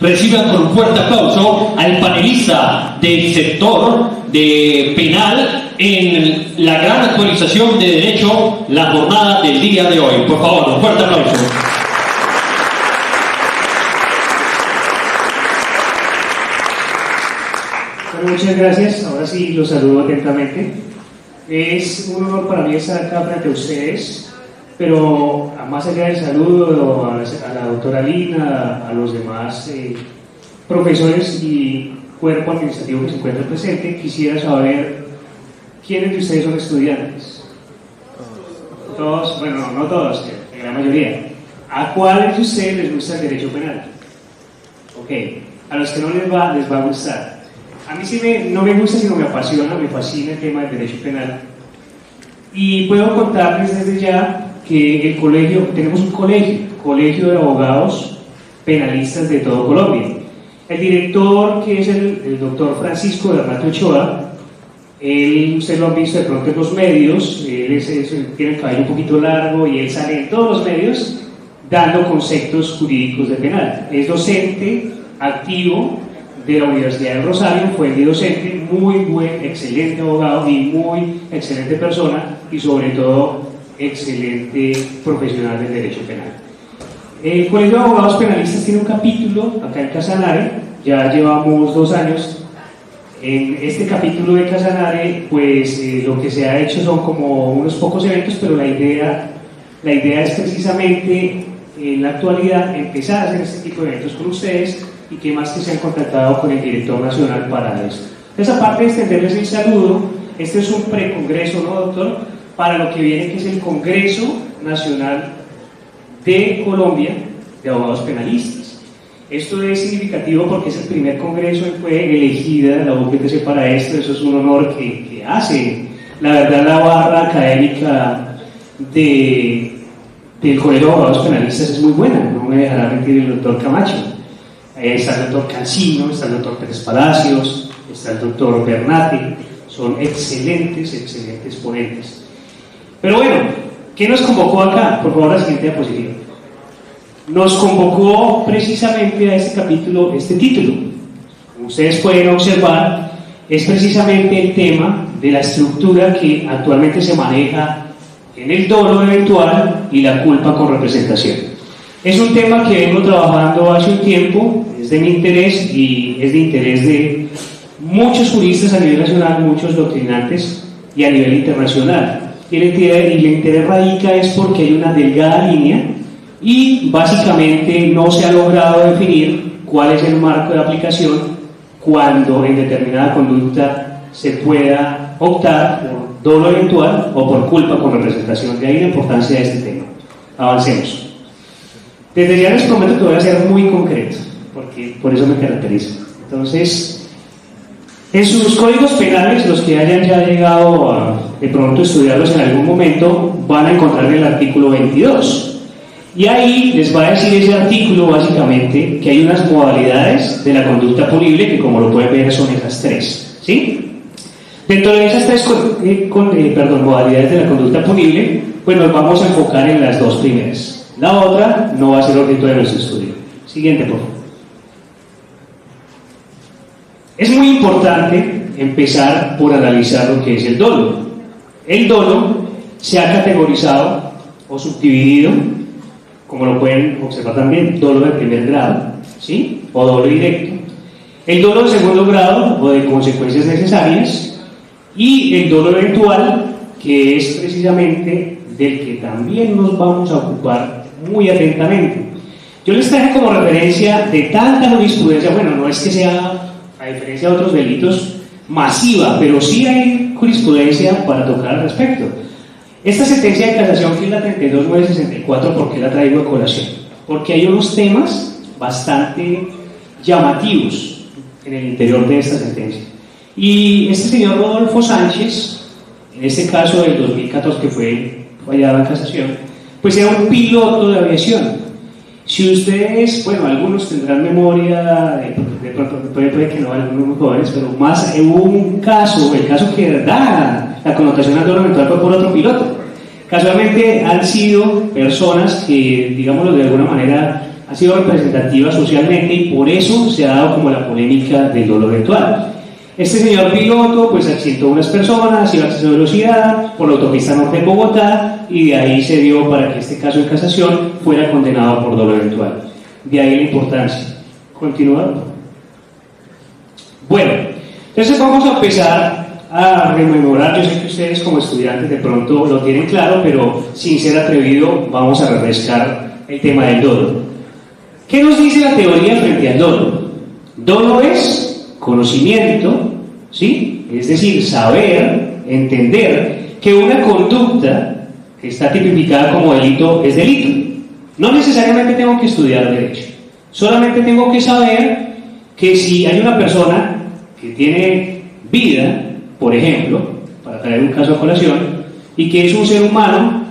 Reciban con un fuerte aplauso al panelista del sector de penal en la gran actualización de derecho, la jornada del día de hoy. Por favor, un fuerte aplauso. Bueno, muchas gracias. Ahora sí los saludo atentamente. Es un honor para mí estar acá frente a ustedes, pero más allá del saludo a la doctora Lina, a los demás profesores y cuerpo administrativo que se encuentra presente, quisiera saber quiénes de ustedes son estudiantes. Todos, bueno, no todos, la gran mayoría. ¿A cuáles de ustedes les gusta el derecho penal? Ok, a los que no les va a gustar. A mí sí no me gusta, sino me apasiona, me fascina el tema del derecho penal. Y puedo contarles desde ya que el colegio, tenemos un colegio de abogados penalistas de todo Colombia. El director, que es el doctor Francisco Bernardo Ochoa, ustedes lo han visto de pronto en los medios, tiene el cabello un poquito largo y él sale en todos los medios dando conceptos jurídicos de penal. Es docente activo de la Universidad de Rosario, fue el docente, muy buen, excelente abogado y muy excelente persona y sobre todo excelente profesional del derecho penal. El Colegio de Abogados Penalistas tiene un capítulo acá en Casanare, ya llevamos 2 años. En este capítulo de Casanare, pues lo que se ha hecho son como unos pocos eventos, pero la idea es precisamente en la actualidad empezar a hacer este tipo de eventos con ustedes y que más que se han contactado con el director nacional para esto. Entonces, aparte de extenderles el saludo, este es un precongreso, ¿no, doctor?, para lo que viene, que es el Congreso Nacional de Colombia de Abogados Penalistas. Esto es significativo porque es el primer congreso y fue elegida la UPTC para esto. Eso es un honor que hace, la verdad, la barra académica del Colegio de Abogados Penalistas es muy buena, no me dejará mentir el doctor Camacho. Está el doctor Cancino, está el doctor Pérez Palacios, está el doctor Bernate, son excelentes ponentes. Pero bueno, ¿qué nos convocó acá? Por favor, la siguiente diapositiva. Nos convocó precisamente a este capítulo, este título. Como ustedes pueden observar, es precisamente el tema de la estructura que actualmente se maneja en el dolo eventual y la culpa con representación. Es un tema que vengo trabajando hace un tiempo, es de mi interés y es de interés de muchos juristas a nivel nacional, muchos doctrinantes y a nivel internacional. Y el interés radica es porque hay una delgada línea y básicamente no se ha logrado definir cuál es el marco de aplicación cuando en determinada conducta se pueda optar por dolo eventual o por culpa con representación. De ahí la importancia de este tema. Avancemos. Desde ya les prometo que voy a ser muy concreto, porque por eso me caracterizo. Entonces, en sus códigos penales, los que hayan ya llegado a de pronto estudiarlos en algún momento, van a encontrar el artículo 22. Y ahí les va a decir ese artículo básicamente que hay unas modalidades de la conducta punible que, como lo pueden ver, son esas 3. ¿Sí? Dentro de esas 3 modalidades de la conducta punible, pues nos vamos a enfocar en las 2 primeras. La otra no va a ser objeto de nuestro estudio. Siguiente, por favor. Es muy importante empezar por analizar lo que es el dolo. El dolo se ha categorizado o subdividido, como lo pueden observar también, dolo de primer grado, ¿sí?, o dolo directo. El dolo de segundo grado o de consecuencias necesarias, y el dolo eventual, que es precisamente del que también nos vamos a ocupar muy atentamente. Yo les traje como referencia de tanta jurisprudencia, bueno, no es que sea, a diferencia de otros delitos, masiva, pero sí hay jurisprudencia para tocar al respecto. Esta sentencia de casación, que es la 32964, ¿por qué la traigo a colación? Porque hay unos temas bastante llamativos en el interior de esta sentencia. Y este señor Rodolfo Sánchez, en este caso del 2014 que fue fallado en casación, pues era un piloto de aviación. Si ustedes, bueno, algunos tendrán memoria, de pronto puede que no, algunos muy jóvenes, pero más hubo un caso, el caso que da la connotación al dolo eventual fue por otro piloto. Casualmente han sido personas que, digámoslo de alguna manera, ha sido representativa socialmente y por eso se ha dado como la polémica del dolo eventual. Este señor piloto pues accidentó a unas personas, iba a exceso de velocidad por la autopista norte de Bogotá y de ahí se dio para que este caso de casación fuera condenado por dolo eventual. De ahí la importancia. Continuar. Bueno, entonces vamos a empezar a rememorar. Yo sé que ustedes como estudiantes de pronto lo tienen claro, pero sin ser atrevido vamos a refrescar el tema del dolo. ¿Qué nos dice la teoría frente al dolo? Dolo es conocimiento, ¿sí? Es decir, saber, entender que una conducta que está tipificada como delito es delito. No necesariamente tengo que estudiar derecho, solamente tengo que saber que si hay una persona que tiene vida, por ejemplo, para traer un caso a colación, y que es un ser humano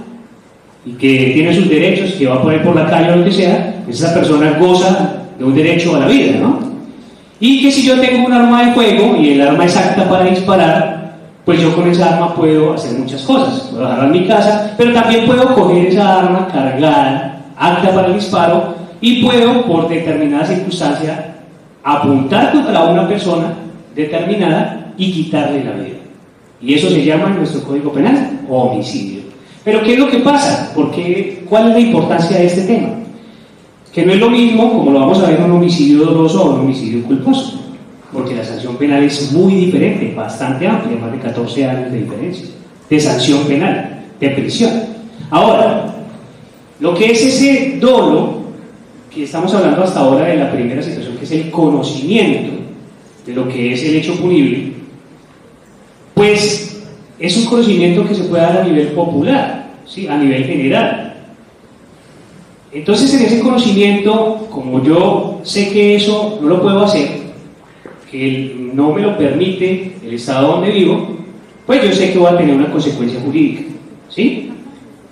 y que tiene sus derechos, que va a poner por la calle o lo que sea, pues esa persona goza de un derecho a la vida, ¿no? Y que si yo tengo un arma de fuego y el arma es apta para disparar, pues yo con esa arma puedo hacer muchas cosas. Puedo dejarla en mi casa, pero también puedo coger esa arma cargada, apta para el disparo, y puedo, por determinada circunstancia, apuntar contra una persona determinada y quitarle la vida. Y eso se llama en nuestro Código Penal homicidio. Pero ¿qué es lo que pasa? ¿Cuál es la importancia de este tema? Que no es lo mismo, como lo vamos a ver, un homicidio doloso o un homicidio culposo, porque la sanción penal es muy diferente, bastante amplia, más de 14 años de diferencia, de sanción penal, de prisión. Ahora, lo que es ese dolo, que estamos hablando hasta ahora de la primera situación, que es el conocimiento de lo que es el hecho punible, pues es un conocimiento que se puede dar a nivel popular, ¿sí? A nivel general. Entonces, en ese conocimiento, como yo sé que eso no lo puedo hacer, que no me lo permite el estado donde vivo, pues yo sé que voy a tener una consecuencia jurídica, ¿sí?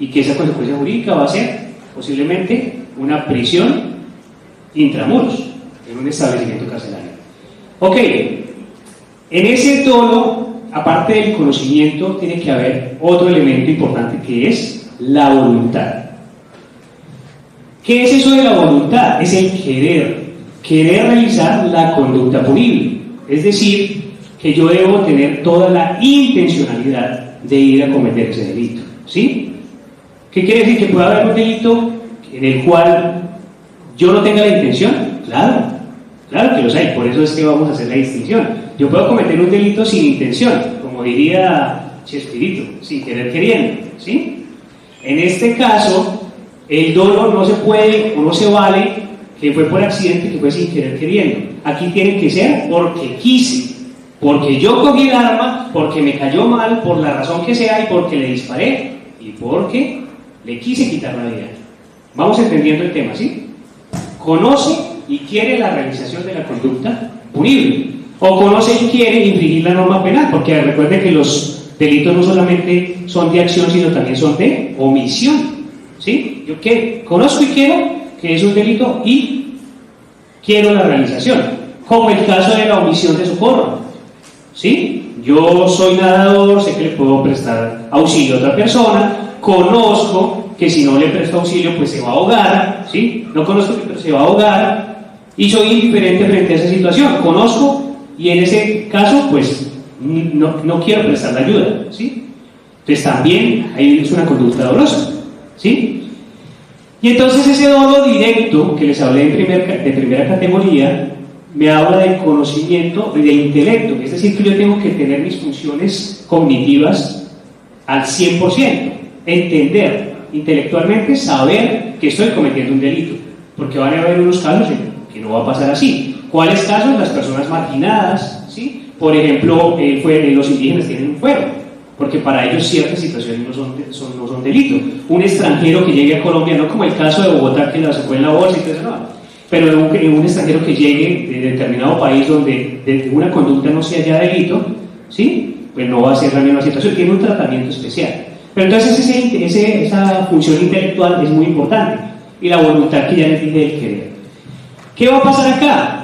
Y que esa consecuencia jurídica va a ser posiblemente una prisión intramuros en un establecimiento carcelario. Ok, en ese dolo, aparte del conocimiento, tiene que haber otro elemento importante que es la voluntad. ¿Qué es eso de la voluntad? Es el querer realizar la conducta punible. Es decir, que yo debo tener toda la intencionalidad de ir a cometer ese delito, ¿sí? ¿Qué quiere decir? ¿Que puede haber un delito en el cual yo no tenga la intención? Claro que los hay, por eso es que vamos a hacer la distinción. Yo puedo cometer un delito sin intención, como diría Chespirito, sin querer queriendo, ¿sí? En este caso, el dolo no se puede o no se vale que fue por accidente, que fue sin querer queriendo. Aquí tiene que ser porque quise, porque yo cogí el arma, porque me cayó mal, por la razón que sea y porque le disparé y porque le quise quitar la vida. Vamos entendiendo el tema, ¿sí? Conoce y quiere la realización de la conducta punible, o conoce y quiere infringir la norma penal, porque recuerde que los delitos no solamente son de acción, sino también son de omisión. ¿Sí? Yo conozco y quiero que es un delito y quiero la realización, como el caso de la omisión de socorro, ¿sí? Yo soy nadador, sé que le puedo prestar auxilio a otra persona, conozco que si no le presto auxilio pues se va a ahogar, ¿sí? No conozco pero se va a ahogar y soy indiferente frente a esa situación, conozco y en ese caso pues no quiero prestar la ayuda, ¿sí? Entonces también ahí es una conducta dolosa, ¿sí? Y entonces ese dolo directo que les hablé de primera categoría me habla de conocimiento y de intelecto, es decir, que yo tengo que tener mis funciones cognitivas al 100%, entender intelectualmente, saber que estoy cometiendo un delito, porque van a haber unos casos en que no va a pasar así. ¿Cuáles casos? Las personas marginadas, ¿sí? Por ejemplo, los indígenas tienen un fuero, porque para ellos ciertas situaciones no son delito. Un extranjero que llegue a Colombia, no como el caso de Bogotá que la sacó en la bolsa y todo eso, no, pero un extranjero que llegue de determinado país donde una conducta no sea ya delito, ¿sí? Pues no va a ser la misma situación, tiene un tratamiento especial. Pero entonces esa función intelectual es muy importante, y la voluntad que ya les dije del querer. ¿Qué va a pasar acá?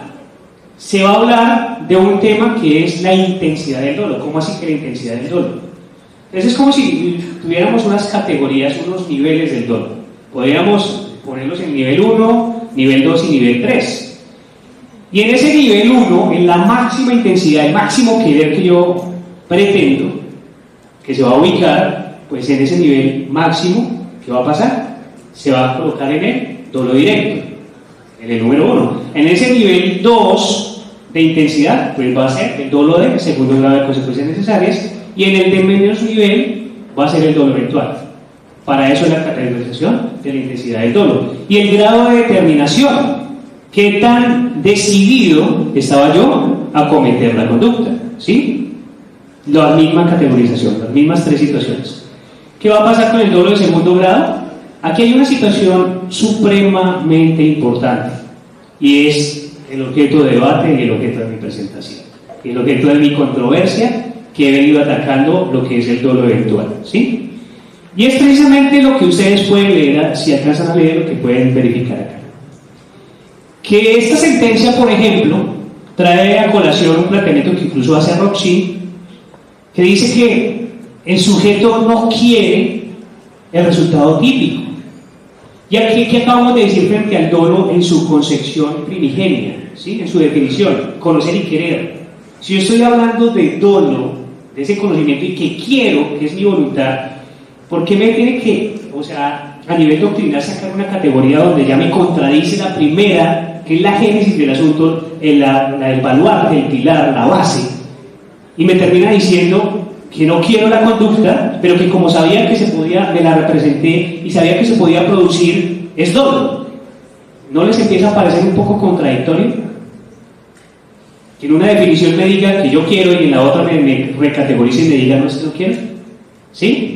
Se va a hablar de un tema que es la intensidad del dolo. ¿Cómo así que la intensidad del dolo? Entonces es como si tuviéramos unas categorías, unos niveles del dolo. Podríamos ponerlos en nivel 1, nivel 2 y nivel 3. Y en ese nivel 1, en la máxima intensidad, el máximo que yo pretendo que se va a ubicar, pues en ese nivel máximo, ¿qué va a pasar? Se va a colocar en el dolo directo, en el número 1. En ese nivel 2 de intensidad, pues va a ser el dolo de segundo grado de consecuencias necesarias, y en el de menos nivel va a ser el dolo eventual. Para eso es la categorización de la intensidad del dolo. Y el grado de determinación, ¿qué tan decidido estaba yo a cometer la conducta? ¿Sí? La misma categorización, las mismas 3 situaciones. ¿Qué va a pasar con el dolo de segundo grado? Aquí hay una situación supremamente importante, y es el objeto de debate y el objeto de mi presentación, y el objeto de mi controversia, que he venido atacando lo que es el dolo eventual, ¿sí? Y es precisamente lo que ustedes pueden leer, si alcanzan a leer, lo que pueden verificar acá. Que esta sentencia, por ejemplo, trae a colación un planteamiento que incluso hace Roxy, que dice que el sujeto no quiere el resultado típico. Y aquí, ¿qué acabamos de decir frente al dolo en su concepción primigenia? ¿Sí? En su definición, conocer y querer. Si yo estoy hablando de dolo, de ese conocimiento y que quiero, que es mi voluntad, ¿por qué me tiene que, o sea, a nivel doctrinal sacar una categoría donde ya me contradice la primera, que es la génesis del asunto, el baluarte, el pilar, la base, y me termina diciendo que no quiero la conducta, pero que como sabía que se podía, me la representé y sabía que se podía producir, es dolo? ¿No les empieza a parecer un poco contradictorio? Que en una definición me diga que yo quiero y en la otra me recategorice y me diga no es que no quiero, ¿sí?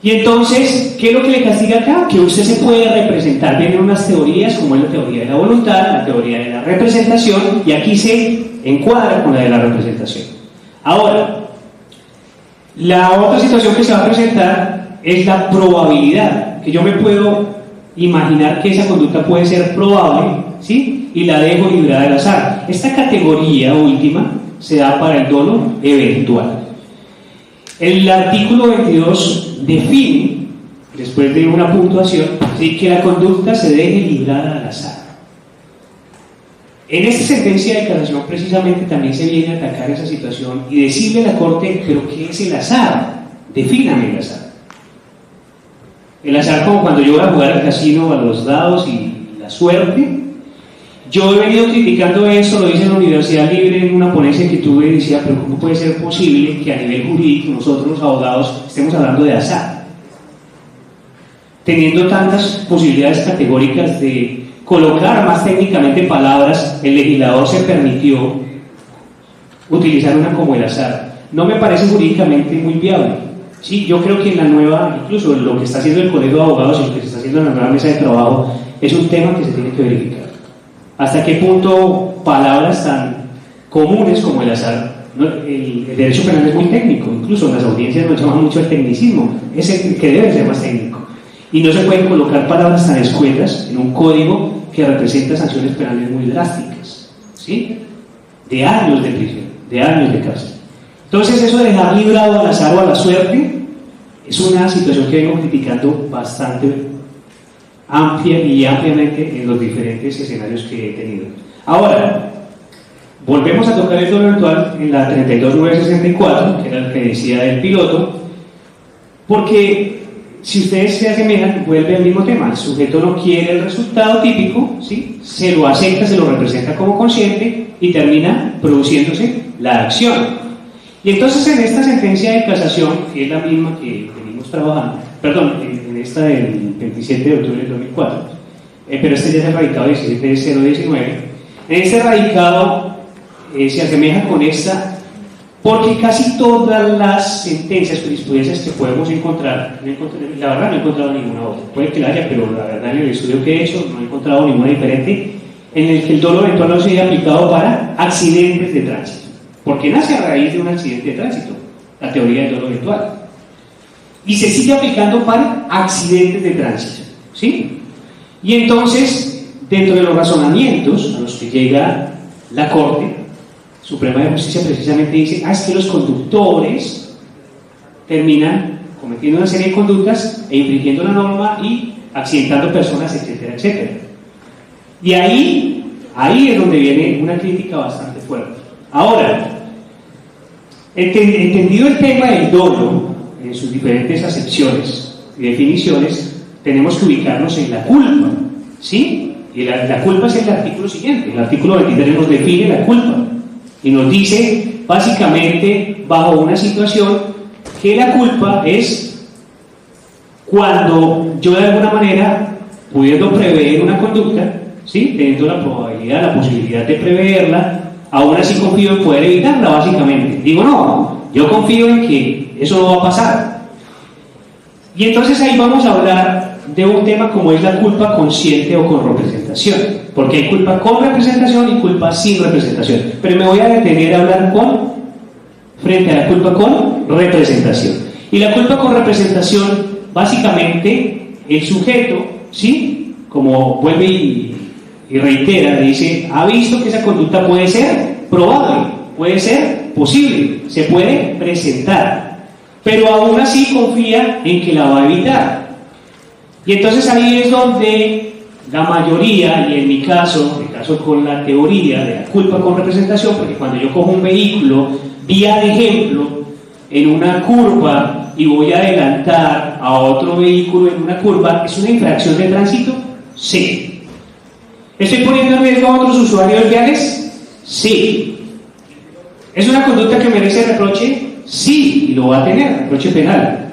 Y entonces, ¿qué es lo que le castiga acá? Que usted se puede representar. Vienen unas teorías como es la teoría de la voluntad, la teoría de la representación, y aquí se encuadra con la de la representación. Ahora, la otra situación que se va a presentar es la probabilidad, que yo me puedo imaginar que esa conducta puede ser probable, ¿sí? Y la dejo librada del azar. Esta categoría última se da para el dolo eventual. El artículo 22 define, después de una puntuación, ¿sí?, que la conducta se deje librada al azar. En esta sentencia de casación precisamente también se viene a atacar esa situación y decirle a la Corte, ¿pero qué es el azar? Defíname el azar. El azar, como cuando yo voy a jugar al casino, a los dados y la suerte. Yo he venido criticando eso, lo hice en la Universidad Libre en una ponencia que tuve, y decía, pero ¿cómo puede ser posible que a nivel jurídico nosotros los abogados estemos hablando de azar? Teniendo tantas posibilidades categóricas de colocar más técnicamente palabras, el legislador se permitió utilizar una como el azar. No me parece jurídicamente muy viable. Sí, yo creo que en la nueva, incluso lo que está haciendo el Colegio de Abogados y lo que se está haciendo en la nueva mesa de trabajo, es un tema que se tiene que verificar. ¿Hasta qué punto palabras tan comunes como el azar? El derecho penal es muy técnico, incluso en las audiencias nos llaman mucho el tecnicismo, es el que debe ser más técnico. Y no se pueden colocar palabras tan escuetas en un código que representa sanciones penales muy drásticas, ¿sí? De años de prisión, de años de cárcel. Entonces, eso de dejar librado al azar o a la suerte es una situación que vengo criticando bastante amplia y ampliamente en los diferentes escenarios que he tenido. Ahora, volvemos a tocar el dolo eventual en la 32964, que era el que decía del piloto, porque si ustedes se asemejan, vuelve al mismo tema. El sujeto no quiere el resultado típico, ¿sí? Se lo acepta, se lo representa como consciente y termina produciéndose la acción. Y entonces en esta sentencia de casación, que es la misma que venimos trabajando, perdón, en esta del 27 de octubre del 2004, pero este ya es el radicado 17.019, en este radicado se asemeja con esta, porque casi todas las sentencias, jurisprudencias que podemos encontrar, la verdad no he encontrado ninguna otra, puede que la haya, pero la verdad en el estudio que he hecho no he encontrado ninguna diferente, en el que el dolo eventual no se haya aplicado para accidentes de tránsito, porque nace a raíz de un accidente de tránsito, la teoría del dolo eventual. Y se sigue aplicando para accidentes de tránsito, ¿sí? Y entonces, dentro de los razonamientos a los que llega la Corte Suprema de Justicia, precisamente dice, es que los conductores terminan cometiendo una serie de conductas e infringiendo la norma y accidentando personas, etcétera, etcétera. Y ahí es donde viene una crítica bastante fuerte. Ahora, entendido el tema del dolo en sus diferentes acepciones y definiciones, tenemos que ubicarnos en la culpa, ¿sí? Y la culpa es el artículo siguiente. El artículo 23 nos define la culpa y nos dice básicamente bajo una situación que la culpa es cuando yo de alguna manera, pudiendo prever una conducta, ¿sí? Teniendo la probabilidad, la posibilidad de preverla, aún así confío en poder evitarla, básicamente. Digo, no, yo confío en que eso no va a pasar. Y entonces ahí vamos a hablar de un tema como es la culpa consciente o con representación, porque hay culpa con representación y culpa sin representación. Pero me voy a detener a hablar frente a la culpa con representación. Y la culpa con representación, básicamente, el sujeto, ¿sí? Como vuelve y reitera, dice, ha visto que esa conducta puede ser probable, puede ser posible, se puede presentar, pero aún así confía en que la va a evitar. Y entonces ahí es donde la mayoría, y en mi caso, con la teoría de la culpa con representación, porque cuando yo cojo un vehículo, vía de ejemplo, en una curva y voy a adelantar a otro vehículo en una curva, ¿es una infracción de tránsito? Sí. ¿Estoy poniendo en riesgo a otros usuarios viales? Sí. ¿Es una conducta que merece reproche? Sí, y lo va a tener, reproche penal.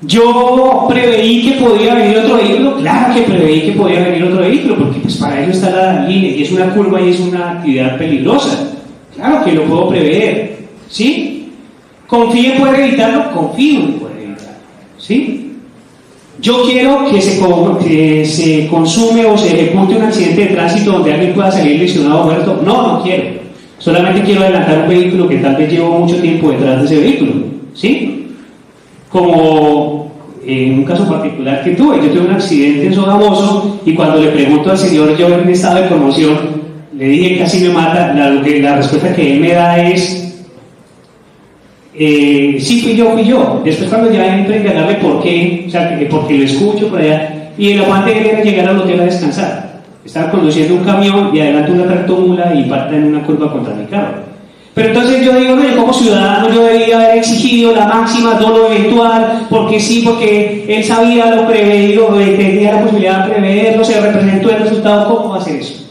¿Yo preveí que podía venir otro vehículo? Claro que preveí que podía venir otro vehículo, porque pues para ello está la línea, y es una curva y es una actividad peligrosa. Claro que lo puedo prever, ¿sí? ¿Confío en poder evitarlo? Confío en poder evitarlo, ¿sí? Yo quiero que se consume o se ejecute un accidente de tránsito donde alguien pueda salir lesionado o muerto. No, no quiero. Solamente quiero adelantar un vehículo que tal vez llevo mucho tiempo detrás de ese vehículo, ¿sí? Como en un caso particular que tuve. Yo tuve un accidente en Sogamoso y cuando le pregunto al señor, yo en estado de conmoción, le dije casi me mata, la respuesta que él me da es sí, fui yo. Después cuando ya entro a indagarle por qué, o sea, porque lo escucho por allá, y el afán de él era llegar al hotel a descansar. Estaba conduciendo un camión y adelante una tractomula y parte en una curva contra mi carro. Pero entonces yo digo, no, yo como ciudadano yo debería haber exigido la máxima dolo eventual, porque sí, porque él sabía lo preveído, tenía la posibilidad de preverlo, se representó el resultado. ¿Cómo va a hacer eso?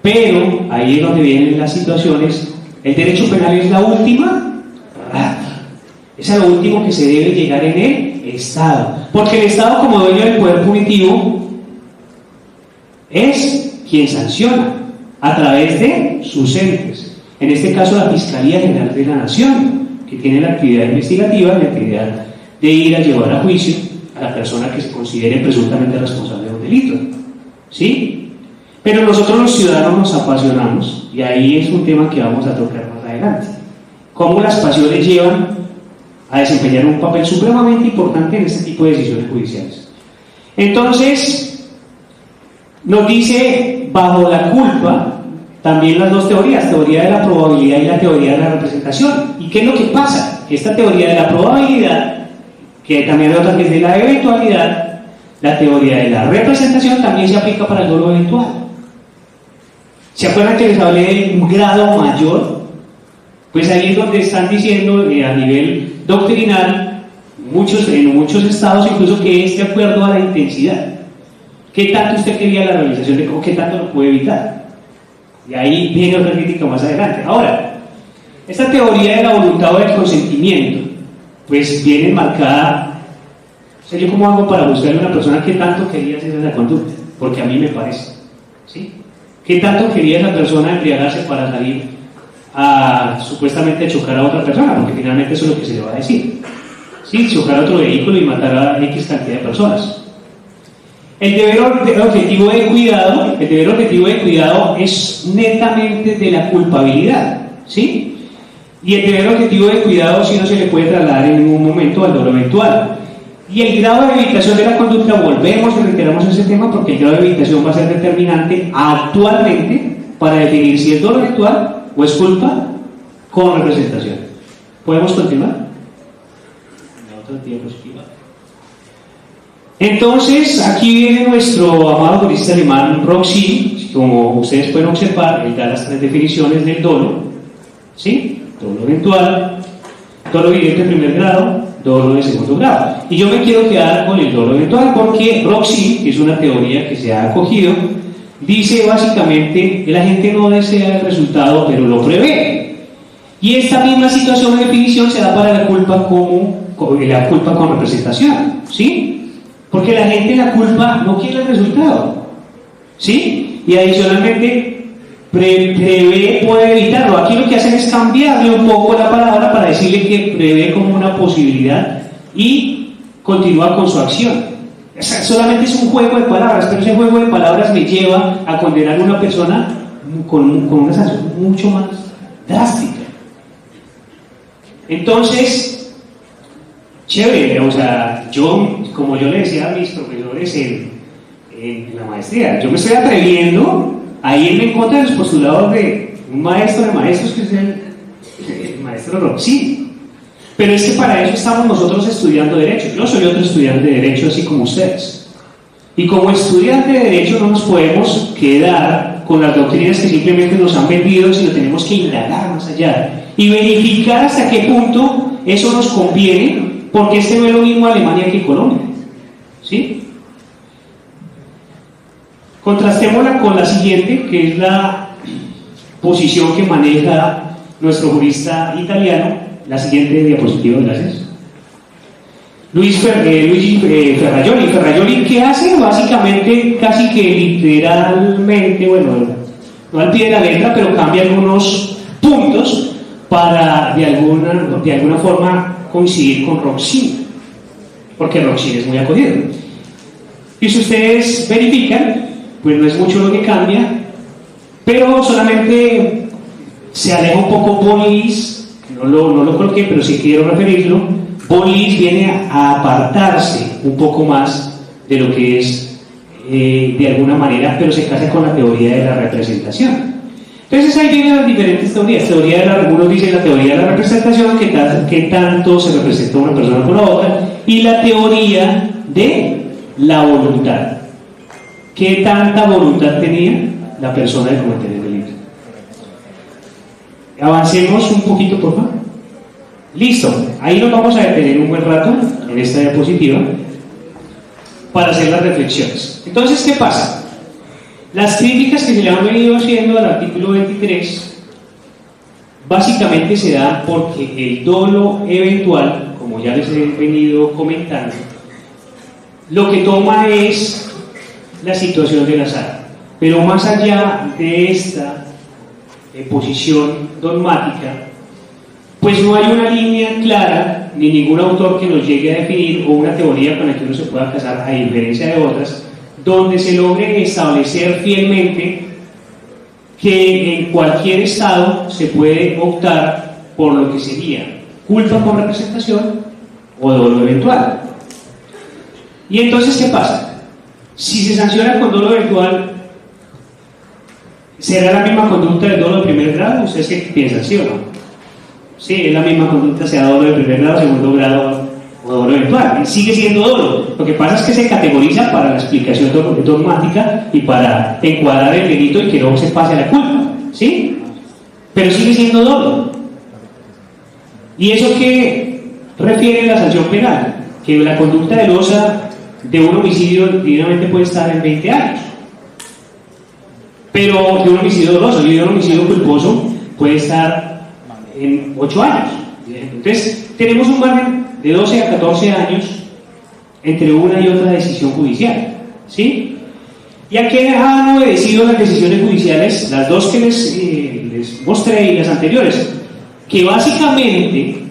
Pero ahí es donde vienen las situaciones. El derecho penal es la última rata. Es a lo último que se debe llegar en el Estado. Porque el Estado, como dueño del poder punitivo, es quien sanciona a través de sus entes. En este caso, la Fiscalía General de la Nación, que tiene la actividad investigativa, la actividad de ir a llevar a juicio a la persona que se considere presuntamente responsable de un delito. ¿Sí? Pero nosotros los ciudadanos nos apasionamos, y ahí es un tema que vamos a tocar más adelante. Cómo las pasiones llevan a desempeñar un papel supremamente importante en este tipo de decisiones judiciales. Entonces, nos dice bajo la culpa también las dos teorías, teoría de la probabilidad y la teoría de la representación. ¿Y qué es lo que pasa? Esta teoría de la probabilidad, que también hay otra que es de la eventualidad, la teoría de la representación también se aplica para el dolo eventual. ¿Se acuerdan que les hablé de un grado mayor? Pues ahí es donde están diciendo a nivel doctrinal, en muchos estados incluso, que es de acuerdo a la intensidad. ¿Qué tanto usted quería la realización de cómo, qué tanto lo puede evitar? Y ahí viene otra crítica más adelante. Ahora, esta teoría de la voluntad o del consentimiento, pues viene marcada. O sea, ¿yo cómo hago para buscarle a una persona qué tanto quería hacer esa conducta? Porque a mí me parece, ¿sí? ¿Qué tanto quería esa persona embriagarse para salir a supuestamente chocar a otra persona? Porque finalmente eso es lo que se le va a decir, ¿sí? Chocar a otro vehículo y matar a X cantidad de personas. El deber objetivo de cuidado es netamente de la culpabilidad, ¿sí? Y el deber objetivo de cuidado sí no se le puede trasladar en ningún momento al dolo eventual. Y el grado de evitación de la conducta, volvemos y reiteramos ese tema, porque el grado de evitación va a ser determinante actualmente para definir si es dolo eventual o es culpa con representación. ¿Podemos continuar? La otra diapositiva. Entonces, aquí viene nuestro amado jurista alemán Roxy, como ustedes pueden observar, él da las tres definiciones del dolo, ¿sí? Dolo eventual, dolo evidente de primer grado, dolo de segundo grado. Y yo me quiero quedar con el dolo eventual porque Roxy, que es una teoría que se ha acogido, dice básicamente que la gente no desea el resultado, pero lo prevé. Y esta misma situación de definición se da para la culpa con representación, ¿sí? Porque la gente la culpa no quiere el resultado, ¿sí? Y adicionalmente prevé puede evitarlo. Aquí lo que hacen es cambiarle un poco la palabra para decirle que prevé como una posibilidad y continúa con su acción. O sea, solamente es un juego de palabras, pero ese juego de palabras me lleva a condenar a una persona con una sanción mucho más drástica. Entonces, chévere, o sea, como yo le decía a mis profesores en la maestría, yo me estoy atreviendo a irme en contra de los postulados de un maestro de maestros que es el maestro Roxy. Pero es que para eso estamos nosotros estudiando Derecho. Yo soy otro estudiante de Derecho, así como ustedes. Y como estudiante de Derecho no nos podemos quedar con las doctrinas que simplemente nos han vendido, sino tenemos que indagar más allá y verificar hasta qué punto eso nos conviene, porque este no es lo mismo Alemania que Colombia, ¿sí? Contrastémosla con la siguiente, que es la posición que maneja nuestro jurista italiano. La siguiente diapositiva, gracias. Luigi Ferrajoli. Ferrajoli, ¿qué hace? Básicamente, casi que literalmente, bueno, no al pie de la letra, pero cambia algunos puntos para de alguna forma coincidir con Roxy, porque Roxy es muy acogido. Y si ustedes verifican, pues no es mucho lo que cambia, pero solamente se aleja un poco Bolis, no lo coloqué, pero sí quiero referirlo. Bolis viene a apartarse un poco más de lo que es de alguna manera, pero se casa con la teoría de la representación. Entonces ahí vienen las diferentes teorías. Algunos dicen la teoría de la representación, que tanto se representa una persona con la otra, y la teoría de la voluntad. ¿Qué tanta voluntad tenía la persona de cometer el delito? Avancemos un poquito, por favor. Listo, ahí nos vamos a detener un buen rato en esta diapositiva para hacer las reflexiones. Entonces, ¿qué pasa? Las críticas que se le han venido haciendo al artículo 23 básicamente se dan porque el dolo eventual, como ya les he venido comentando, lo que toma es la situación del azar. Pero más allá de esta posición dogmática, pues no hay una línea clara ni ningún autor que nos llegue a definir o una teoría con la que uno se pueda casar, a diferencia de otras, donde se logre establecer fielmente que en cualquier estado se puede optar por lo que sería culpa con representación o dolo eventual. Y entonces, ¿qué pasa? Si se sanciona con dolo eventual, ¿será la misma conducta del dolo de primer grado? ¿Ustedes qué piensan, sí o no? Sí, es la misma conducta, sea dolo de primer grado, segundo grado o dolo eventual. Sigue siendo dolo. Lo que pasa es que se categoriza para la explicación dogmática y para encuadrar el delito y que no se pase a la culpa, ¿sí? Pero sigue siendo dolo. ¿Y eso qué refiere a la sanción penal? Que la conducta dolosa de un homicidio dignamente puede estar en 20 años. Pero de un homicidio doloso y de un homicidio culposo puede estar en 8 años. Entonces, tenemos un margen de 12 a 14 años entre una y otra decisión judicial, ¿sí? ¿Y a qué han obedecido las decisiones judiciales? Las dos que les mostré y las anteriores, que básicamente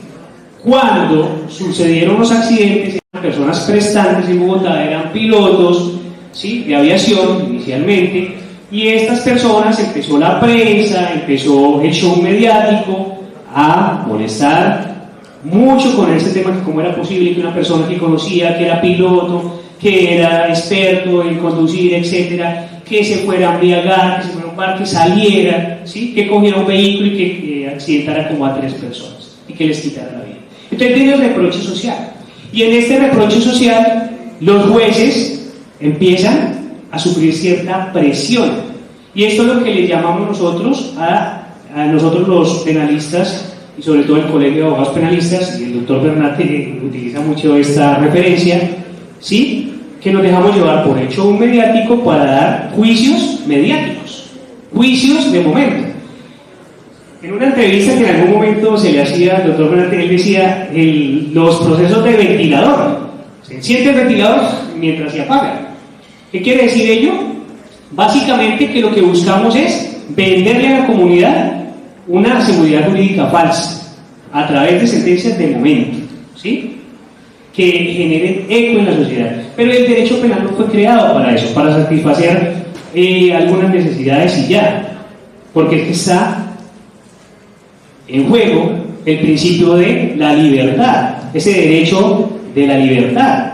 cuando sucedieron los accidentes, las personas prestantes en Bogotá eran pilotos, ¿sí?, de aviación inicialmente, y estas personas, empezó la prensa, empezó el show mediático a molestar mucho con este tema, que cómo era posible que una persona que conocía, que era piloto, que era experto en conducir, etcétera, que se fuera a embriagar, que se fuera a un bar, que saliera, ¿sí?, que cogiera un vehículo y que accidentara como a 3 personas y que les quitara la vida. Entonces viene el reproche social, y en este reproche social los jueces empiezan a sufrir cierta presión. Y esto es lo que le llamamos nosotros a nosotros los penalistas, y sobre todo el Colegio de Abogados Penalistas, y el doctor Bernat utiliza mucho esta referencia, ¿sí? Que nos dejamos llevar por el show mediático para dar juicios mediáticos, juicios de momento. En una entrevista que en algún momento se le hacía al doctor Bernat, él decía los procesos de ventilador. Se enciende el ventilador mientras se apaga. ¿Qué quiere decir ello? Básicamente que lo que buscamos es venderle a la comunidad una seguridad jurídica falsa a través de sentencias de momento, ¿sí? Que generen eco en la sociedad. Pero el derecho penal no fue creado para eso, para satisfacer algunas necesidades y ya, porque es que está en juego el principio de la libertad, ese derecho de la libertad.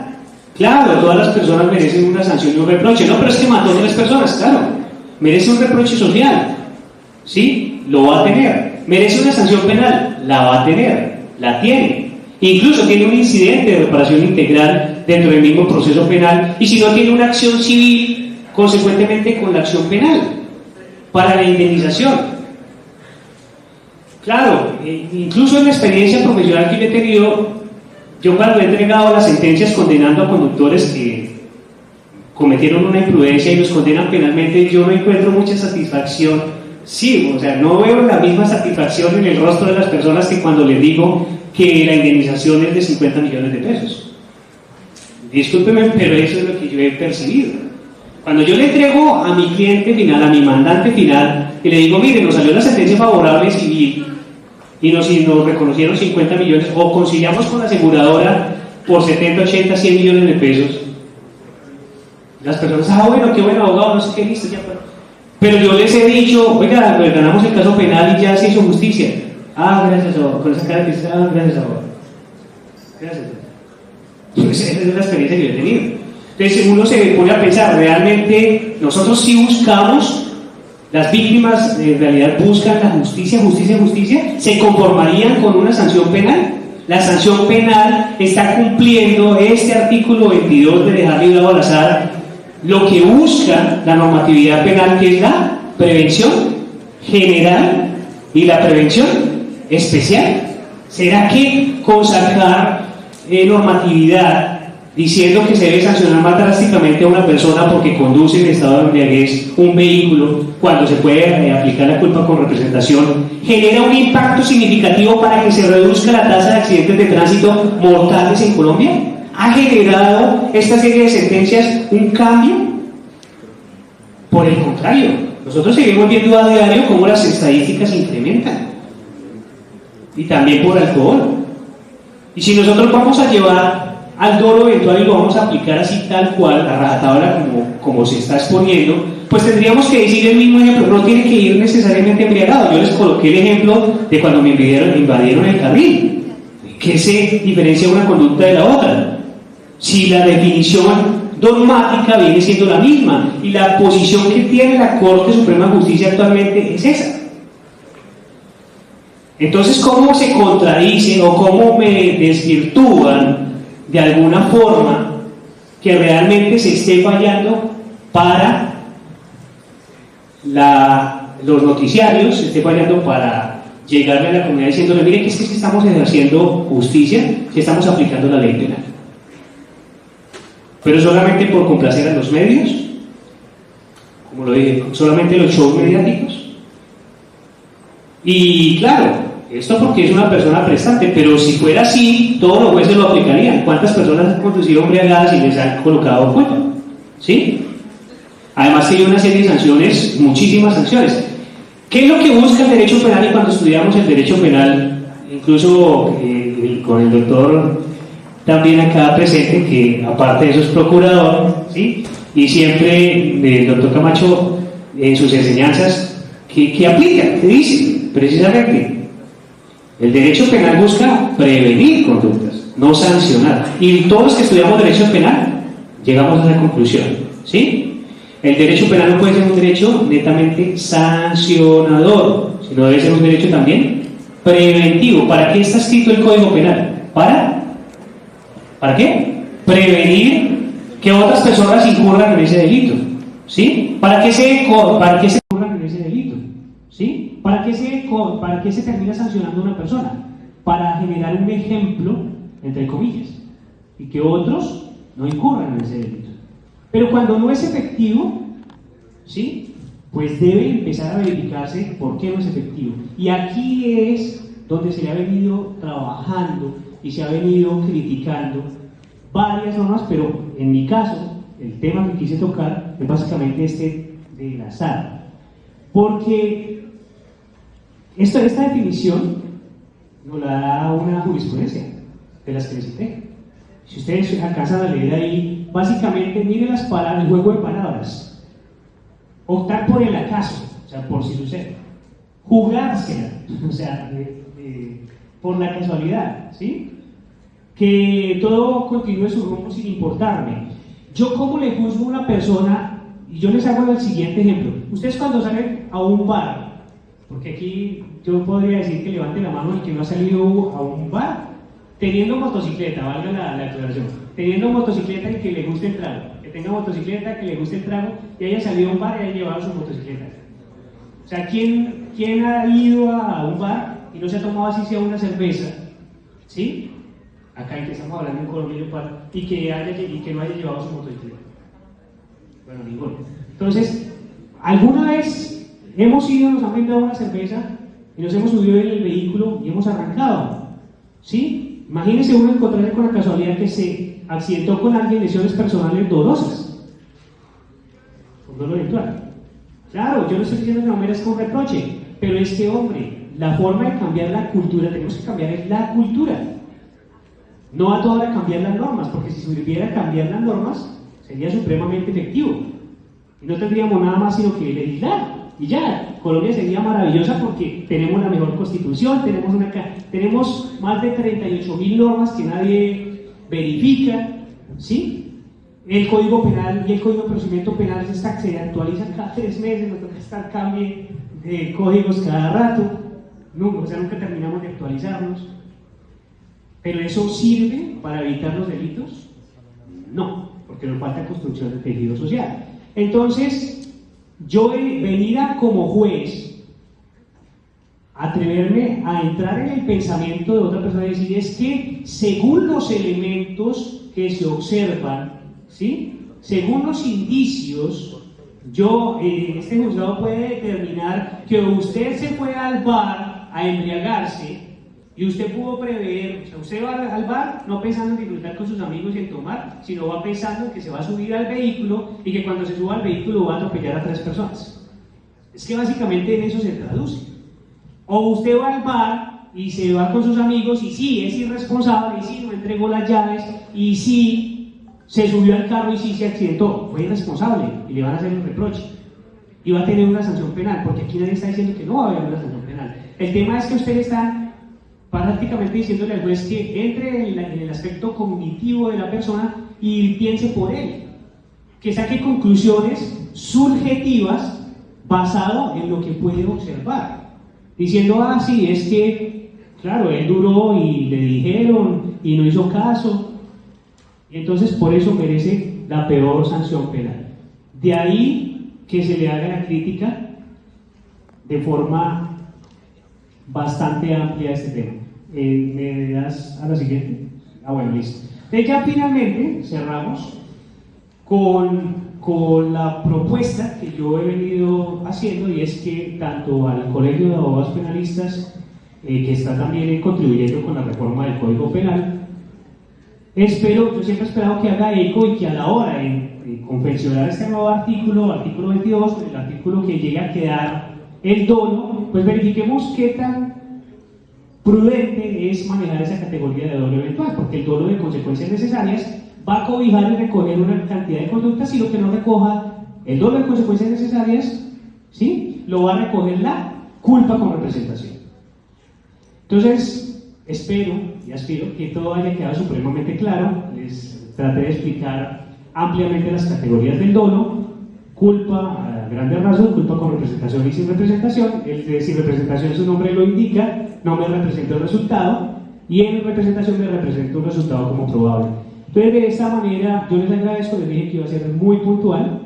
Claro, todas las personas merecen una sanción y un reproche, no, pero es que mató a 3 personas, claro, merece un reproche social, ¿sí? Lo va a tener. Merece una sanción penal, la va a tener, la tiene. Incluso tiene un incidente de reparación integral dentro del mismo proceso penal, y si no, tiene una acción civil consecuentemente con la acción penal para la indemnización. Claro, incluso en la experiencia profesional que yo he tenido, yo cuando he entregado las sentencias condenando a conductores que cometieron una imprudencia y los condenan penalmente, yo no encuentro mucha satisfacción. Sí, o sea, no veo la misma satisfacción en el rostro de las personas que cuando les digo que la indemnización es de 50 millones de pesos. Discúlpeme, pero eso es lo que yo he percibido. Cuando yo le entrego a mi cliente final, a mi mandante final, y le digo, mire, nos salió la sentencia favorable civil y nos reconocieron 50 millones, o conciliamos con la aseguradora por 70, 80, 100 millones de pesos, las personas, bueno, qué buen abogado, no sé qué, listo, ya. Pero yo les he dicho, oiga, ganamos el caso penal y ya se hizo justicia. Gracias, abogado. Con esa cara que dice, gracias, abogado. Gracias. Pues esa es la experiencia que yo he tenido. Entonces uno se pone a pensar, realmente nosotros sí buscamos, las víctimas en realidad buscan la justicia, ¿se conformarían con una sanción penal? La sanción penal está cumpliendo este artículo 22 de dejar librado al azar lo que busca la normatividad penal, que es la prevención general y la prevención especial. ¿Será que con sacar normatividad diciendo que se debe sancionar más drásticamente a una persona porque conduce en estado de embriaguez un vehículo, cuando se puede aplicar la culpa con representación, genera un impacto significativo para que se reduzca la tasa de accidentes de tránsito mortales en Colombia? ¿Ha generado esta serie de sentencias un cambio? Por el contrario, nosotros seguimos viendo a diario cómo las estadísticas se incrementan, y también por alcohol. Y si nosotros vamos a llevar al dolo eventual y lo vamos a aplicar así tal cual, a rajatabla como se está exponiendo, pues tendríamos que decir el mismo ejemplo, no tiene que ir necesariamente embriagado. Yo les coloqué el ejemplo de cuando me invadieron el carril. ¿Qué se diferencia una conducta de la otra? Si la definición dogmática viene siendo la misma, y la posición que tiene la Corte Suprema de Justicia actualmente es esa. Entonces, ¿cómo se contradice o cómo me desvirtúan de alguna forma que realmente se esté fallando para los noticiarios, se esté fallando para llegarle a la comunidad diciéndole, mire que es que estamos ejerciendo justicia, que estamos aplicando la ley penal? Pero solamente por complacer a los medios, como lo dije, solamente los shows mediáticos. Y claro, esto porque es una persona prestante, pero si fuera así, todos los jueces lo aplicarían. ¿Cuántas personas han conducido embriagadas y les han colocado cuello? ¿Sí? Además que hay una serie de sanciones, muchísimas sanciones. ¿Qué es lo que busca el derecho penal? Y cuando estudiamos el derecho penal, incluso con el doctor también acá presente, que aparte de eso es procurador, ¿sí? Y siempre el doctor Camacho en sus enseñanzas, ¿qué aplica? ¿Qué dice? Precisamente, el derecho penal busca prevenir conductas, no sancionar. Y todos los que estudiamos derecho penal llegamos a esa conclusión, ¿sí? El derecho penal no puede ser un derecho netamente sancionador, sino debe ser un derecho también preventivo. ¿Para qué está escrito el Código Penal? ¿Para qué? Prevenir que otras personas incurran en ese delito, ¿sí? ¿Para qué se incurran en ese delito? ¿Sí? ¿Para qué se termina sancionando a una persona? Para generar un ejemplo, entre comillas, y que otros no incurran en ese delito. Pero cuando no es efectivo, ¿sí? Pues debe empezar a verificarse por qué no es efectivo. Y aquí es donde se le ha venido trabajando y se ha venido criticando varias normas, pero en mi caso, el tema que quise tocar es básicamente este del azar. Porque esta definición nos la da una jurisprudencia de las que les cité. Si ustedes alcanzan a leer ahí, básicamente miren las palabras, el juego de palabras. Optar por el acaso, o sea, por si sucede. Jugársela, o sea, por la casualidad, ¿sí? Que todo continúe su rumbo sin importarme. Yo, ¿cómo le juzgo a una persona? Y yo les hago el siguiente ejemplo. Ustedes cuando salen a un bar, porque aquí yo podría decir que levante la mano el que no ha salido a un bar, teniendo motocicleta, valga la aclaración, teniendo motocicleta y que le guste el trago, que tenga motocicleta, que le guste el trago, y haya salido a un bar y haya llevado su motocicleta. O sea, ¿quién ha ido a un bar y no se ha tomado así sea una cerveza? ¿Sí? Acá en que estamos hablando en Colombia y que no haya llevado su motocicleta. Bueno, ninguno. Entonces, ¿alguna vez hemos ido, nos han brindado una cerveza y nos hemos subido en el vehículo y hemos arrancado? ¿Sí? Imagínense uno encontrarse con la casualidad que se accidentó con alguien, lesiones personales dolorosas. Un dolor eventual. Claro, yo no estoy diciendo que no merezca un reproche, pero es que, hombre, la forma de cambiar la cultura, tenemos que cambiar es la cultura. No a toda hora cambiar las normas, porque si se hubiera cambiar las normas, sería supremamente efectivo. Y no tendríamos nada más sino que legislar. Y ya, Colombia sería maravillosa porque tenemos la mejor constitución, tenemos más de 38.000 normas que nadie verifica, ¿sí? El Código Penal y el Código de Procedimiento Penal se actualizan cada 3 meses, nos toca estar cambiando de códigos cada rato, nunca terminamos de actualizarnos. ¿Pero eso sirve para evitar los delitos? No, porque nos falta construcción de tejido social. Entonces, yo venir como juez, atreverme a entrar en el pensamiento de otra persona y decir, es que según los elementos que se observan, ¿sí? Según los indicios, este juzgado puede determinar que usted se fue al bar a embriagarse y usted pudo prever, o sea, usted va al bar no pensando en disfrutar con sus amigos y en tomar, sino va pensando en que se va a subir al vehículo y que cuando se suba al vehículo va a atropellar a 3 personas. Es que básicamente en eso se traduce. O usted va al bar y se va con sus amigos y sí, es irresponsable, y sí, no entregó las llaves, y sí, se subió al carro y sí, se accidentó, fue irresponsable y le van a hacer un reproche. Y va a tener una sanción penal, porque aquí nadie está diciendo que no va a haber una sanción penal. El tema es que usted está prácticamente diciéndole al juez que entre en el aspecto cognitivo de la persona y piense por él, que saque conclusiones subjetivas basado en lo que puede observar, diciendo, sí, es que, claro, él duró y le dijeron y no hizo caso, y entonces por eso merece la peor sanción penal. De ahí que se le haga la crítica de forma bastante amplia a este tema. ¿Me das a la siguiente? Bueno, listo. Entonces ya finalmente cerramos con la propuesta que yo he venido haciendo, y es que tanto al Colegio de Abogados Penalistas, que está también contribuyendo con la reforma del Código Penal, yo siempre he esperado que haga eco y que a la hora de confeccionar este nuevo artículo 22, el artículo que llegue a quedar el dolo, pues verifiquemos qué tan prudente es manejar esa categoría de dolo eventual, porque el dolo de consecuencias necesarias va a cobijar y recoger una cantidad de conductas, y lo que no recoja el dolo de consecuencias necesarias, ¿sí?, lo va a recoger la culpa con representación. Entonces, espero y aspiro que todo haya quedado supremamente claro. Les traté de explicar ampliamente las categorías del dolo: culpa a grandes rasgos, culpa con representación y sin representación. El de sin representación, su nombre lo indica, no me representa el resultado, y en representación me representa un resultado como probable. Entonces, de esta manera, yo les agradezco, les dije que iba a ser muy puntual.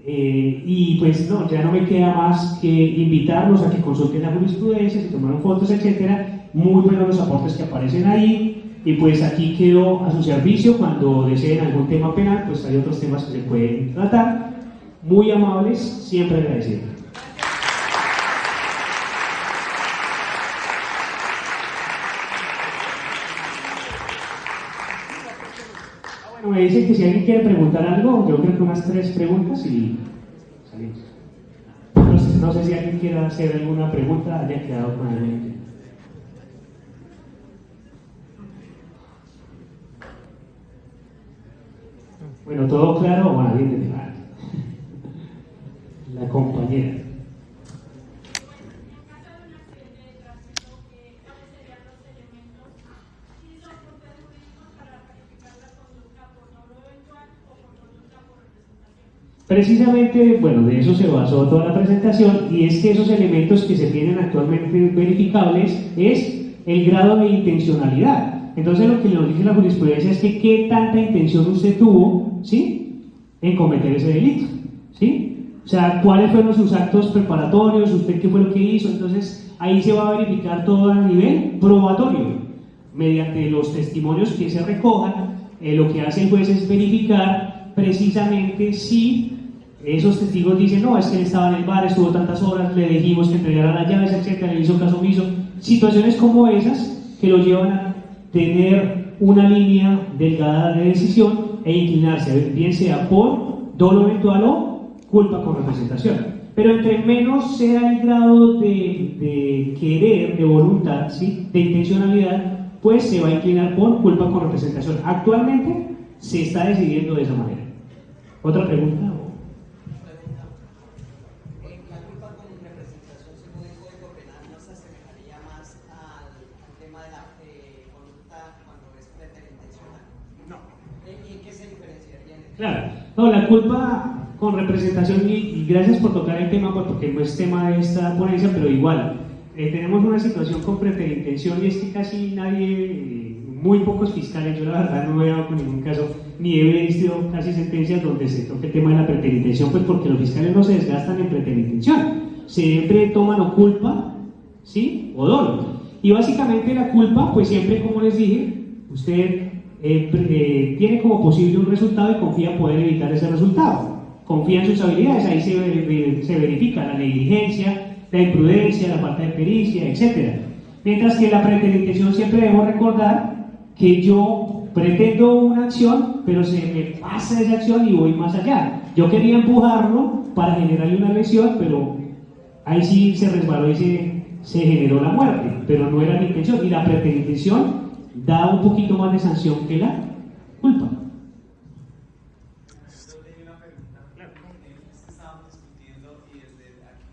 Y pues no, ya no me queda más que invitarlos a que consulten la jurisprudencia, se tomaron fotos, etcétera. Muy buenos los aportes que aparecen ahí. Y pues aquí quedo a su servicio cuando deseen algún tema penal, pues hay otros temas que se pueden tratar. Muy amables, siempre agradecidos. Bueno, me dicen que si alguien quiere preguntar algo, yo creo que unas 3 preguntas y salimos. No sé si alguien quiera hacer alguna pregunta, haya quedado con alguien. Bueno, ¿todo claro? Bueno, alguien de la compañera. Precisamente, bueno, de eso se basó toda la presentación, y es que esos elementos que se tienen actualmente verificables es el grado de intencionalidad. Entonces, lo que nos dice la jurisprudencia es que qué tanta intención usted tuvo, ¿sí?, en cometer ese delito, ¿sí? O sea, cuáles fueron sus actos preparatorios, usted qué fue lo que hizo. Entonces, ahí se va a verificar todo a nivel probatorio, mediante los testimonios que se recojan. Lo que hace el juez es verificar precisamente si esos testigos dicen, no, es que él estaba en el bar, estuvo tantas horas, le dijimos que entregara las llaves, etcétera, le hizo caso omiso. Situaciones como esas que lo llevan a tener una línea delgada de decisión e inclinarse, bien sea por dolo eventual o culpa con representación. Pero entre menos sea el grado de querer, de voluntad, ¿sí?, de intencionalidad, pues se va a inclinar por culpa con representación. Actualmente se está decidiendo de esa manera. ¿Otra pregunta? Claro, no, la culpa con representación, y gracias por tocar el tema, porque no es tema de esta ponencia, pero igual, tenemos una situación con preterintención, y es que casi nadie, muy pocos fiscales, yo la verdad no he dado con ningún caso, ni he visto casi sentencias donde se toque el tema de la preterintención, pues porque los fiscales no se desgastan en preterintención, siempre toman o culpa, ¿sí?, o dolo. Y básicamente la culpa, pues siempre, como les dije, usted tiene como posible un resultado y confía poder evitar ese resultado. Confía en sus habilidades, ahí se verifica la negligencia, la imprudencia, la falta de pericia, etc. Mientras que la preterintención siempre debemos recordar que yo pretendo una acción, pero se me pasa esa acción y voy más allá. Yo quería empujarlo para generarle una lesión, pero ahí sí se resbaló y se generó la muerte, pero no era mi intención. Y la preterintención da un poquito más de sanción que la culpa. Yo tenía una pregunta. Estábamos discutiendo y desde aquí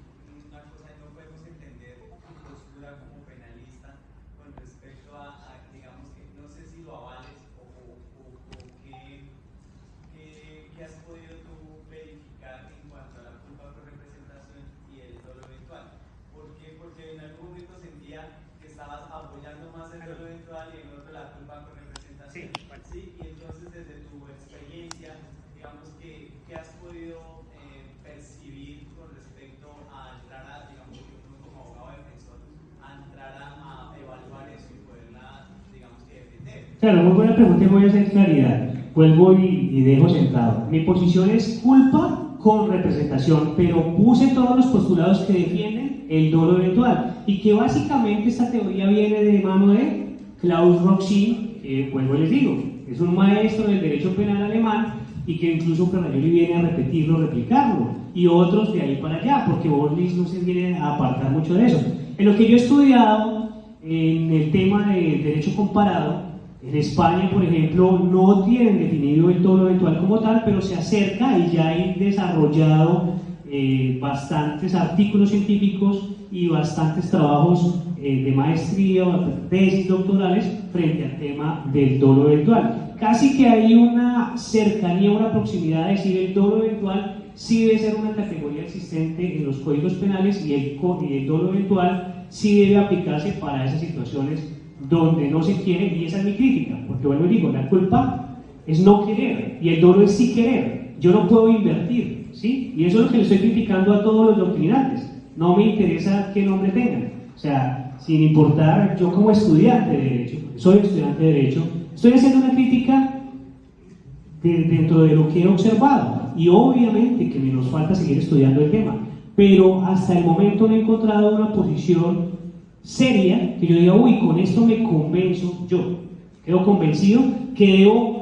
una cosa no podemos entender tu postura como penalista con respecto a digamos que no sé si lo avales o qué has podido tú verificar en cuanto a la culpa por representación y el dolo eventual. ¿Por qué? Porque en algún momento sentía que estabas apoyando más el dolo eventual y en otro la culpa con representación. Sí, y entonces desde tu experiencia, digamos que has podido percibir con respecto a entrar a, digamos, uno como abogado defensor, a entrar a evaluar eso y poderla, digamos que defender. Claro, muy buena pregunta y voy a hacer claridad. Vuelvo y dejo sentado. Mi posición es culpa con representación, pero puse todos los postulados que defienden el dolo eventual, y que básicamente esta teoría viene de mano de Klaus Roxin, que vuelvo y les digo, es un maestro del derecho penal alemán, y que incluso Ferrajoli viene a repetirlo, replicarlo, y otros de ahí para allá, porque Borges no se viene a apartar mucho de eso. En lo que yo he estudiado, en el tema de derecho comparado, en España, por ejemplo, no tienen definido el dolo eventual como tal, pero se acerca y ya hay desarrollado bastantes artículos científicos y bastantes trabajos de maestría o tesis doctorales frente al tema del dolo eventual. Casi que hay una cercanía, una proximidad a decir el dolo eventual sí debe ser una categoría existente en los códigos penales, y el dolo eventual sí debe aplicarse para esas situaciones donde no se quiere, y esa es mi crítica, porque vuelvo y digo, la culpa es no querer, y el dolo es sí querer. Yo no puedo invertir, ¿sí? Y eso es lo que le estoy criticando a todos los doctrinantes. No me interesa qué nombre tengan. O sea, sin importar, yo como estudiante de Derecho, soy estudiante de Derecho, estoy haciendo una crítica dentro de lo que he observado. Y obviamente que nos falta seguir estudiando el tema. Pero hasta el momento no he encontrado una posición seria que yo diga, uy, con esto me convenzo yo. Quedo convencido que debo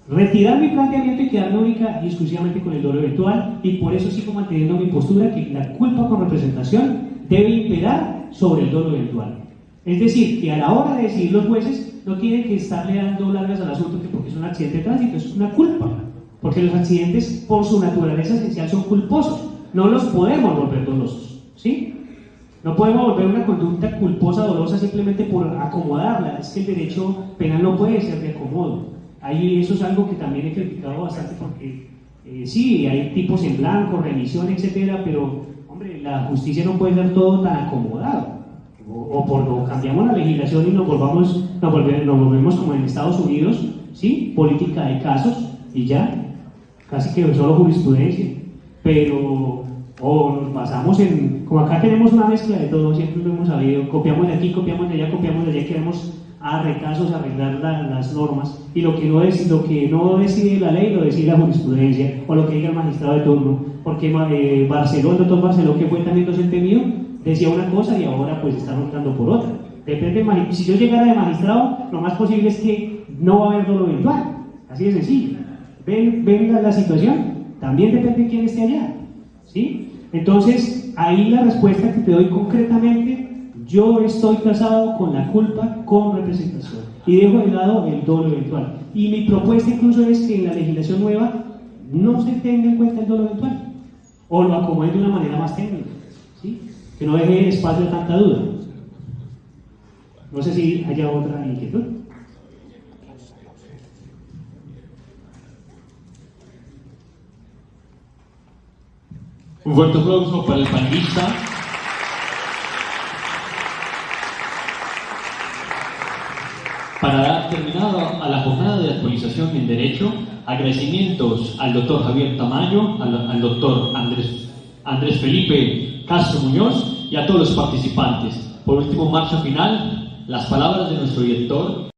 retirar mi planteamiento y quedarme única y exclusivamente con el dolo eventual, y por eso sigo manteniendo mi postura que la culpa con representación debe imperar sobre el dolo eventual. Es decir, que a la hora de decidir los jueces no tienen que estarle dando largas al asunto porque es un accidente de tránsito, es una culpa, porque los accidentes por su naturaleza esencial son culposos, no los podemos volver dolosos, ¿sí? No podemos volver una conducta culposa, dolosa simplemente por acomodarla. Es que el derecho penal no puede ser de acomodo. Ahí eso es algo que también he criticado bastante porque sí, hay tipos en blanco, remisión, etcétera, pero hombre, la justicia no puede ser todo tan acomodado. O cambiamos la legislación y nos volvemos como en Estados Unidos, ¿sí? Política de casos y ya, casi que solo jurisprudencia. Pero o nos basamos en, como acá tenemos una mezcla de todo, siempre lo hemos sabido, copiamos de aquí, copiamos de allá, queremos a retazos arreglar las normas, y lo que no decide la ley lo decide la jurisprudencia, o lo que diga el magistrado de turno, porque Barceló, el doctor Barceló, que fue también docente mío, decía una cosa y ahora pues está optando por otra. Depende si yo llegara de magistrado, lo más posible es que no va a haber dolo eventual, así de sencillo. ¿Ven la situación? También depende de quién esté allá, ¿sí? Entonces, ahí la respuesta que te doy concretamente, yo estoy casado con la culpa con representación y dejo de lado el dolo eventual. Y mi propuesta incluso es que en la legislación nueva no se tenga en cuenta el dolo eventual, o lo acomoden de una manera más técnica, ¿sí? Que no deje espacio a tanta duda. No sé si haya otra inquietud. Un fuerte aplauso para el panelista. Para dar terminado a la jornada de actualización en Derecho, agradecimientos al doctor Javier Tamayo, al doctor Andrés Felipe Castro Muñoz y a todos los participantes. Por último, marcha final, las palabras de nuestro director.